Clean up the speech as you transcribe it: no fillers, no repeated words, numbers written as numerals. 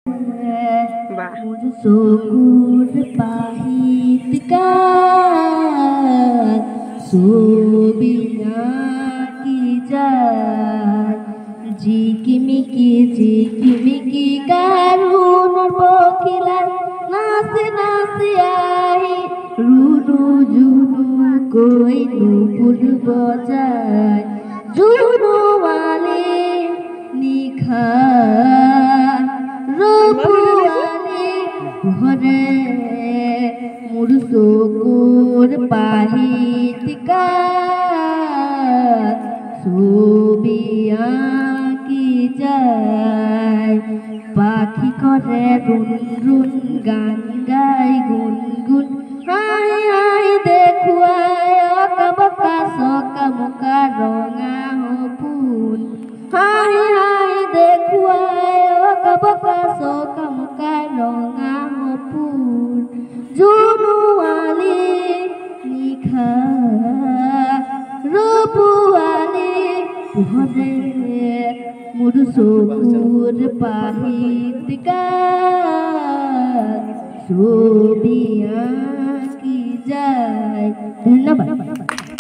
বাহ চকুর পাহিত ছবি আঁকি যায় ঝিকিমিকি কারুণর বখিলায় নাচে নাচে আহি রুনু জুনু কই নুপুর বজায় জুনু আলে নিখা ঘরে মোর চকুর পাহিত ছবি আঁকি যায় পাখি করে রুন রুন গান গাই গুন গুন হাই হাই দেখুয়ায় অকা বকা সকা মুকা রঙা ফুল হাই হাই দেখুয়ায় অকা বকা সকা মুকা রঙা ফুল জুনুয়ালি নিখা রূপুয়ালি ঘরে মোর চকুর পাহিত ছবি আঁকি যায়। ধন্যবাদ।